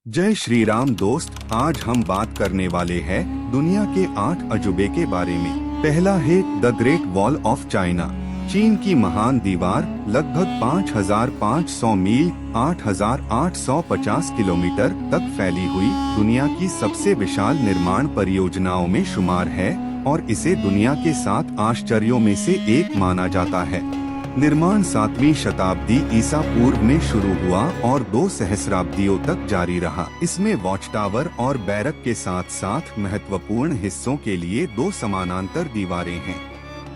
जय श्री राम दोस्त, आज हम बात करने वाले हैं दुनिया के 8 अजूबे के बारे में। पहला है the great wall of China. चीन की महान दीवार लगभग 5,500 मील 8,850 किलोमीटर तक फैली हुई दुनिया की सबसे विशाल निर्माण परियोजनाओं में शुमार है और इसे दुनिया के 7 आश्चर्यों में से एक माना जाता है। निर्माण 7वीं शताब्दी ईसा पूर्व में शुरू हुआ और 2 सहस्राब्दियों तक जारी रहा। इसमें वॉच टावर और बैरक के साथ साथ महत्वपूर्ण हिस्सों के लिए 2 समानांतर दीवारें हैं।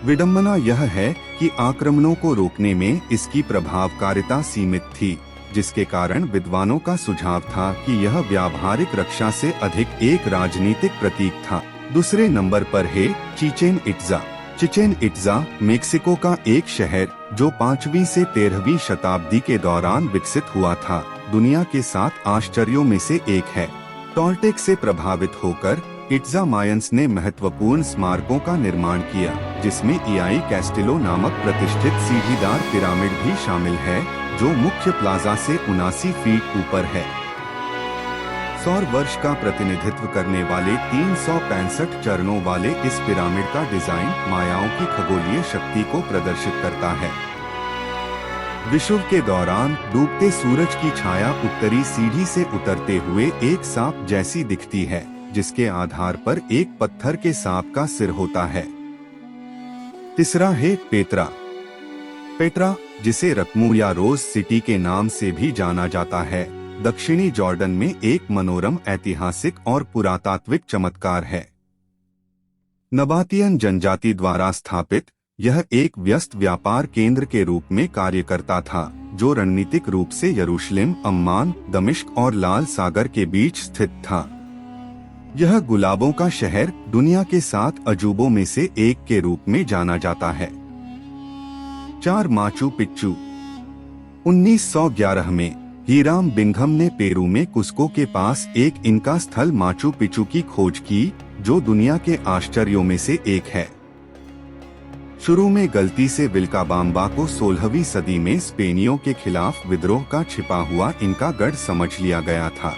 विडंबना यह है कि आक्रमणों को रोकने में इसकी प्रभावकारिता सीमित थी, जिसके कारण विद्वानों का सुझाव था कि यह व्यावहारिक रक्षा से अधिक एक राजनीतिक प्रतीक था। दूसरे नंबर पर है Chichen Itza. Chichen Itza Mexico का एक शहर जो 5वीं से 13वीं शताब्दी के दौरान विकसित हुआ था, दुनिया के 7 आश्चर्यों में से एक है। टॉल्टेक से प्रभावित होकर इट्जा मायंस ने महत्वपूर्ण स्मारकों का निर्माण किया, जिसमें इयाई कैस्टिलो नामक प्रतिष्ठित सीढ़ीदार पिरामिड भी शामिल है, जो मुख्य प्लाजा से 79 फीट ऊपर है। सौर वर्ष का प्रतिनिधित्व करने वाले 365 चरणों वाले इस पिरामिड का डिजाइन मायाओं की खगोलीय शक्ति को प्रदर्शित करता है। विषुव के दौरान डूबते सूरज की छाया उत्तरी सीढ़ी से उतरते हुए एक सांप जैसी दिखती है, जिसके आधार पर एक पत्थर के सांप का सिर होता है। तीसरा है पेत्रा। पेट्रा, जिसे रकमू या रोज सिटी के नाम से भी जाना जाता है, दक्षिणी जॉर्डन में एक मनोरम ऐतिहासिक और पुरातात्विक चमत्कार है। नबातियन जनजाति द्वारा स्थापित यह एक व्यस्त व्यापार केंद्र के रूप में कार्य करता था, जो रणनीतिक रूप से यरूशलेम, अम्मान, दमिश्क और लाल सागर के बीच स्थित था। यह गुलाबों का शहर दुनिया के 7 अजूबों में से एक के रूप में जाना जाता है। 4 माचू पिच्चू। 1911 में हीराम बिंघम ने पेरू में कुस्को के पास एक इनका स्थल माचू पिच्चू की खोज की, जो दुनिया के आश्चर्यों में से एक है। शुरू में गलती से विल्काबाम्बा को 16वीं सदी में स्पेनियों के खिलाफ विद्रोह का छिपा हुआ इनका गढ़ समझ लिया गया था।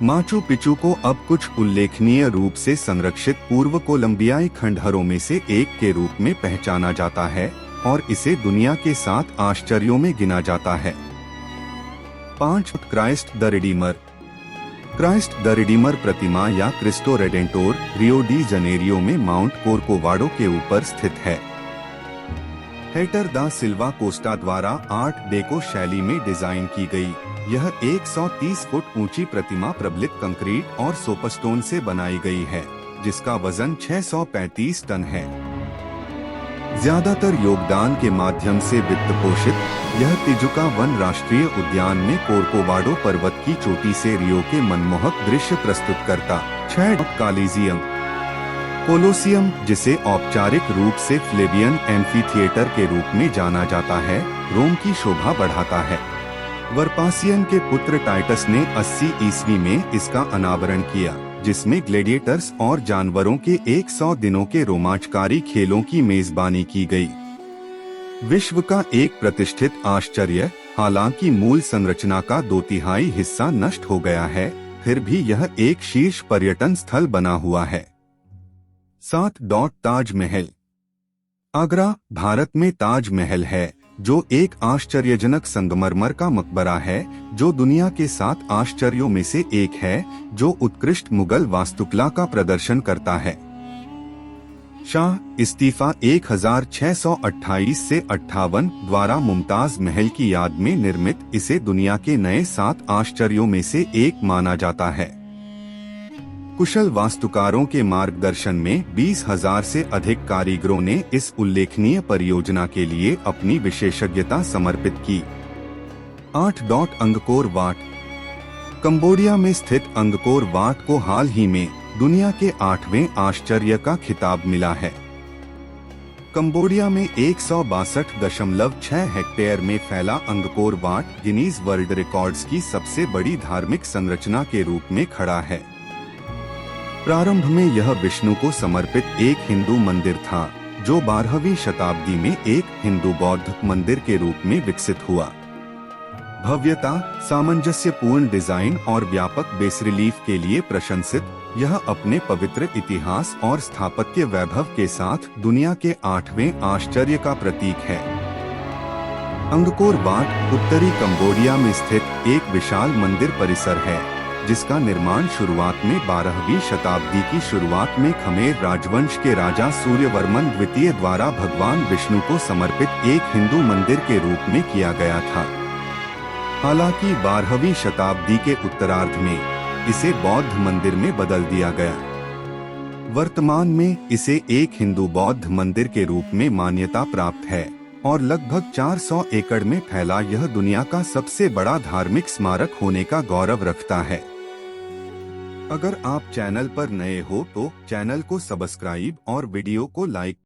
माचू पिच्चू को अब कुछ उल्लेखनीय रूप से संरक्षित पूर्व कोलंबियाई खंडहरों में से एक के रूप में पहचाना जाता है और इसे दुनिया के 7 आश्चर्यों में गिना जाता है। 5 Christ the Redeemer. Christ the Redeemer प्रतिमा या Cristo Redentor Rio de Janeiro में माउंट कोर्कोवाडो के ऊपर स्थित है। हेटर दा सिल्वा कोस्टा द्वारा आर्ट डेको शैली में डिजाइन की गई यह 130 फुट ऊंची प्रतिमा प्रबलित कंक्रीट और सोपस्टोन से बनाई गई है, जिसका वजन 635 टन है। ज्यादातर योगदान के माध्यम से वित्त पोषित यह तिजुका वन राष्ट्रीय उद्यान में कोर्कोवाडो पर्वत की चोटी से रियो के मनमोहक दृश्य प्रस्तुत करता। 6 कालीजियम। कोलोसियम, जिसे औपचारिक रूप से फ्लेवियन एम्फीथिएटर के रूप में जाना जाता है, रोम की शोभा बढ़ाता है। वर्पासियन के पुत्र टाइटस ने 80 ईस्वी में इसका अनावरण किया, जिसमें ग्लेडिएटर्स और जानवरों के 100 दिनों के रोमांचकारी खेलों की मेजबानी की गई। विश्व का एक प्रतिष्ठित आश्चर्य, हालांकि मूल संरचना का 2/3 हिस्सा नष्ट हो गया है, फिर भी यह एक शीर्ष पर्यटन स्थल बना हुआ है। 7 ताजमहल। आगरा, भारत में ताजमहल है, जो एक आश्चर्यजनक संगमरमर का मकबरा है, जो दुनिया के 7 आश्चर्यों में से एक है, जो उत्कृष्ट मुगल वास्तुकला का प्रदर्शन करता है। शाह इस्तीफा 1628 से 58 द्वारा मुमताज महल की याद में निर्मित इसे दुनिया के नए 7 आश्चर्यों में से एक माना जाता है। कुशल वास्तुकारों के मार्गदर्शन में 20,000 से अधिक कारीगरों ने इस उल्लेखनीय परियोजना के लिए अपनी विशेषज्ञता समर्पित की। 8 अंगकोर वाट। कंबोडिया में स्थित अंगकोर वाट को हाल ही में दुनिया के 8वें आश्चर्य का खिताब मिला है। कंबोडिया में 162.6 हेक्टेयर में फैला Angkor Wat Guinness world records की सबसे बड़ी धार्मिक संरचना के रूप में खड़ा है। प्रारंभ में यह विष्णु को समर्पित एक हिंदू मंदिर था, जो 12वीं शताब्दी में एक हिंदू बौद्ध मंदिर के रूप में विकसित हुआ। भव्यता, सामंजस्यपूर्ण डिजाइन और व्यापक बेस रिलीफ के लिए प्रशंसित, यह अपने पवित्र इतिहास और स्थापत्य वैभव के साथ दुनिया के 8वें आश्चर्य का प्रतीक है। अंगकोर वाट उत्तरी कंबोडिया में स्थित एक विशाल मंदिर परिसर है, जिसका निर्माण शुरुआत में 12वीं शताब्दी की शुरुआत में खमेर राजवंश के राजा सूर्यवर्मन द्वितीय द्वारा भगवान विष्णु को समर्पित एक हिंदू मंदिर के रूप में किया गया था। हालांकि 12वीं शताब्दी के उत्तरार्ध में इसे बौद्ध मंदिर में बदल दिया गया। वर्तमान में इसे एक हिंदू बौद्ध मंदिर के रूप में मान्यता प्राप्त है और लगभग 400 एकड़ में फैला यह दुनिया का सबसे बड़ा धार्मिक स्मारक होने का गौरव रखता है। अगर आप चैनल पर नए हो तो चैनल को सब्सक्राइब और वीडियो को लाइक